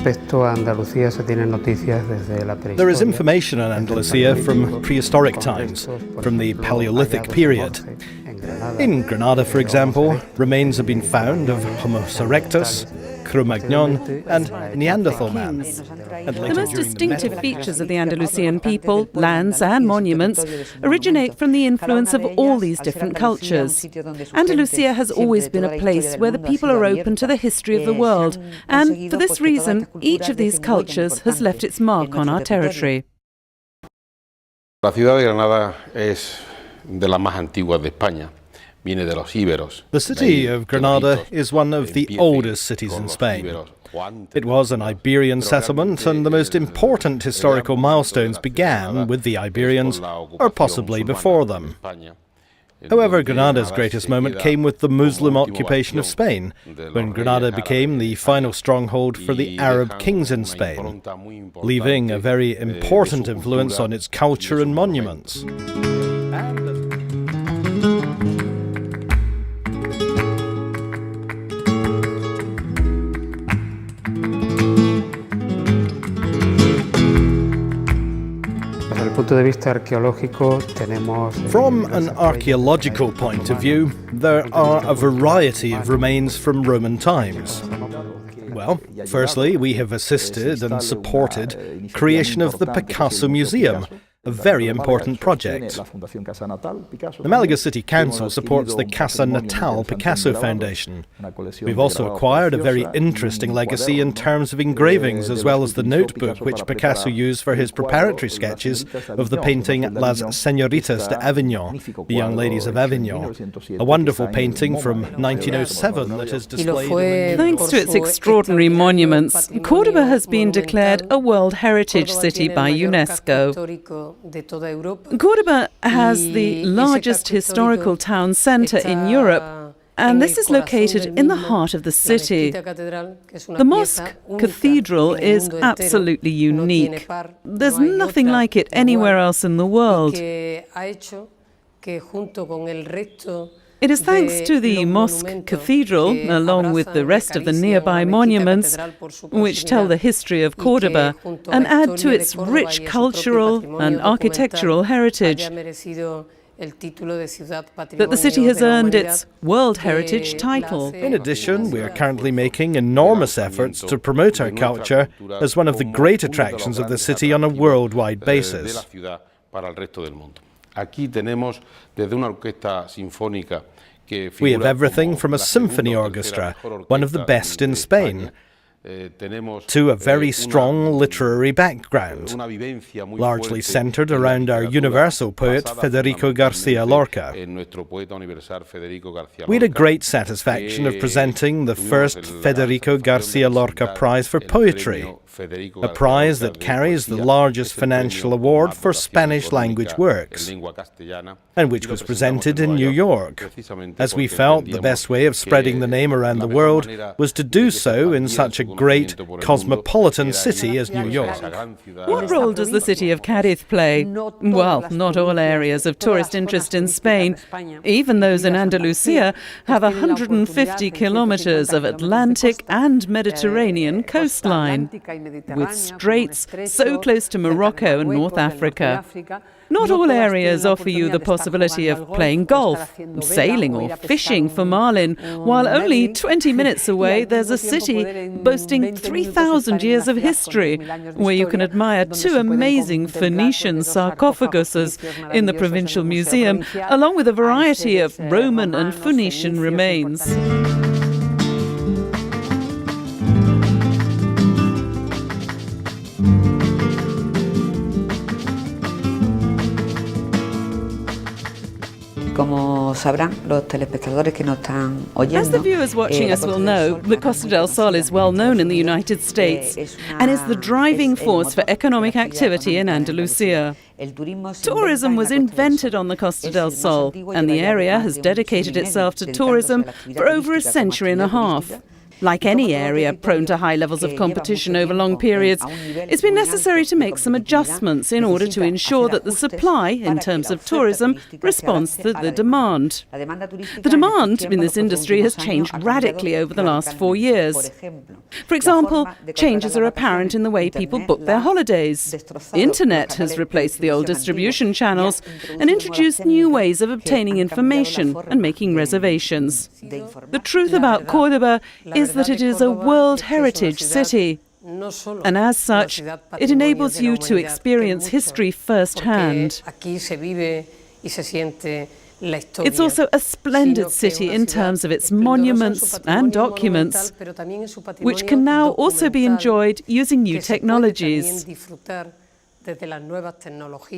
respecto a Andalucía se tienen noticias desde la prehistoria. There is information on Andalucía from prehistoric times, from the Paleolithic period. In Granada, for example, remains have been found of Homo erectus, Cro-Magnon and Neanderthal man. The most distinctive features of the Andalusian people, lands and monuments originate from the influence of all these different cultures. Andalucía has always been a place where the people are open to the history of the world, and for this reason, each of these cultures has left its mark on our territory. La ciudad de Granada es de las más antiguas de España. The city of Granada is one of the oldest cities in Spain. It was an Iberian settlement, and the most important historical milestones began with the Iberians, or possibly before them. However, Granada's greatest moment came with the Muslim occupation of Spain, when Granada became the final stronghold for the Arab kings in Spain, leaving a very important influence on its culture and monuments. From an archaeological point of view, there are a variety of remains from Roman times. Well, firstly, we have assisted and supported creation of the Picasso Museum, a very important project. The Malaga City Council supports the Casa Natal Picasso Foundation. We've also acquired a very interesting legacy in terms of engravings, as well as the notebook which Picasso used for his preparatory sketches of the painting Las Señoritas de Avignon, the Young Ladies of Avignon, a wonderful painting from 1907 that is displayed. Thanks to its extraordinary monuments, Córdoba has been declared a World Heritage City by UNESCO. Córdoba has the largest historical town centre in Europe, and this is located in the heart of the city. The mosque cathedral is absolutely unique. There's nothing like it anywhere else in the world. It is thanks to the mosque cathedral, along with the rest of the nearby monuments, which tell the history of Córdoba and add to its rich cultural and architectural heritage, that the city has earned its World Heritage title. In addition, we are currently making enormous efforts to promote our culture as one of the great attractions of the city on a worldwide basis. We have everything from a symphony orchestra, one of the best in Spain, to a very strong literary background, largely centred around our universal poet Federico García Lorca. We had a great satisfaction of presenting the first Federico García Lorca Prize for Poetry, a prize that carries the largest financial award for Spanish-language works, and which was presented in New York, as we felt the best way of spreading the name around the world was to do so in such a great cosmopolitan city as New York. What role does the city of Cádiz play? Well, not all areas of tourist interest in Spain, even those in Andalucía, have 150 kilometres of Atlantic and Mediterranean coastline, with straits so close to Morocco and North Africa. Not all areas offer you the possibility of playing golf, sailing or fishing for marlin, while only 20 minutes away there's a city boasting 3,000 years of history, where you can admire two amazing Phoenician sarcophaguses in the Provincial Museum, along with a variety of Roman and Phoenician remains. As the viewers watching us will know, the Costa del Sol is well known in the United States and is the driving force for economic activity in Andalucía. Tourism was invented on the Costa del Sol, and the area has dedicated itself to tourism for over a century and a half. Like any area prone to high levels of competition over long periods, it's been necessary to make some adjustments in order to ensure that the supply, in terms of tourism, responds to the demand. The demand in this industry has changed radically over the last 4 years. For example, changes are apparent in the way people book their holidays. Internet has replaced the old distribution channels and introduced new ways of obtaining information and making reservations. The truth about Córdoba is that it is a World Heritage City, and as such, it enables you to experience history firsthand. It's also a splendid city in terms of its monuments and documents, which can now also be enjoyed using new technologies.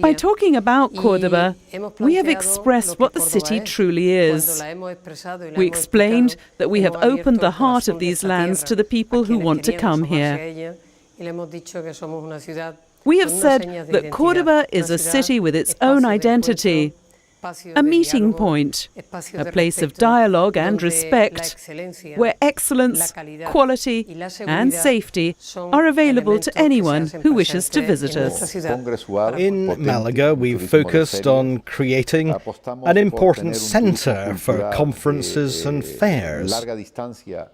By talking about Córdoba, we have expressed what the city truly is. We explained that we have opened the heart of these lands to the people who want to come here. We have said that Córdoba is a city with its own identity, a meeting point, a place of dialogue and respect, where excellence, quality and safety are available to anyone who wishes to visit us. In Malaga, we've focused on creating an important centre for conferences and fairs,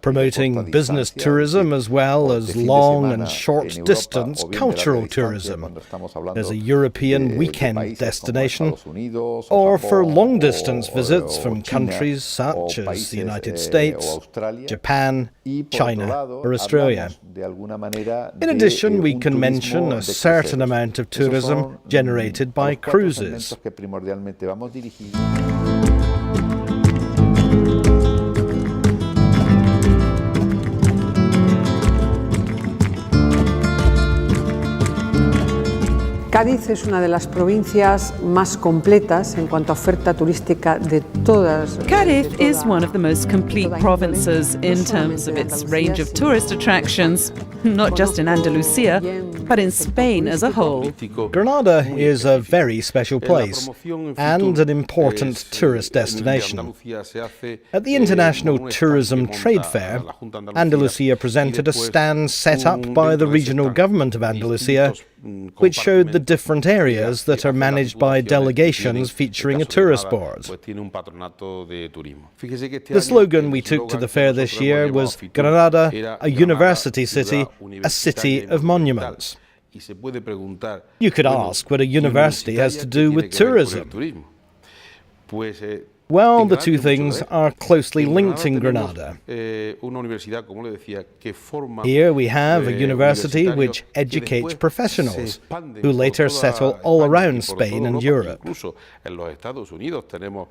promoting business tourism as well as long and short distance cultural tourism as a European weekend destination, or for long-distance visits from countries such as the United States, Japan, China or Australia. In addition, we can mention a certain amount of tourism generated by cruises. Cádiz es una de las provincias más completas en cuanto a oferta turística de todas. Cádiz is one of the most complete provinces in terms of its range of tourist attractions, not just in Andalucía, but in Spain as a whole. Granada is a very special place and an important tourist destination. At the International Tourism Trade Fair, Andalucía presented a stand set up by the regional government of Andalucía, which showed the different areas that are managed by delegations featuring a tourist board. The slogan we took to the fair this year was Granada, a university city, a city of monuments. You could ask what a university has to do with tourism. Well, the two things are closely linked in Granada. Here we have a university which educates professionals who later settle all around Spain and Europe.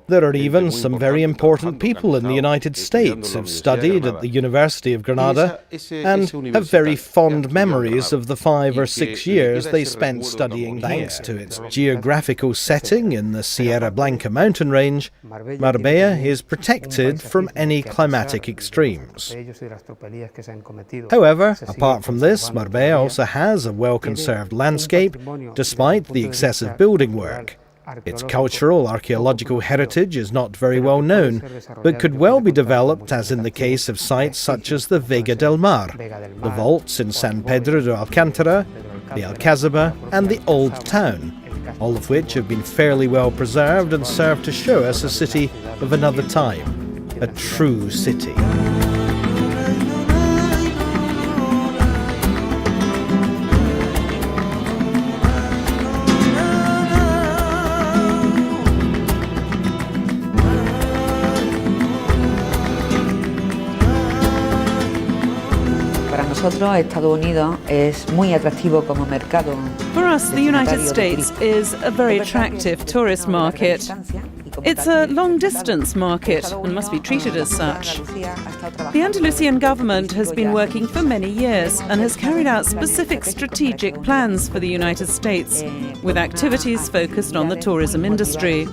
There are even some very important people in the United States who've studied at the University of Granada and have very fond memories of the 5 or 6 years they spent studying here. Thanks to its geographical setting in the Sierra Blanca mountain range, Marbella is protected from any climatic extremes. However, apart from this, Marbella also has a well-conserved landscape, despite the excessive building work. Its cultural archaeological heritage is not very well known, but could well be developed as in the case of sites such as the Vega del Mar, the vaults in San Pedro de Alcántara, the Alcázaba and the Old Town, all of which have been fairly well preserved and serve to show us a city of another time, a true city. For us, the United States is a very attractive tourist market. It's a long-distance market and must be treated as such. The Andalusian government has been working for many years and has carried out specific strategic plans for the United States, with activities focused on the tourism industry.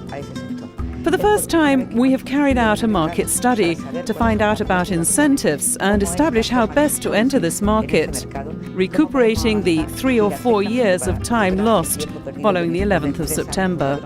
For the first time, we have carried out a market study to find out about incentives and establish how best to enter this market, recuperating the 3 or 4 years of time lost following the 11th of September.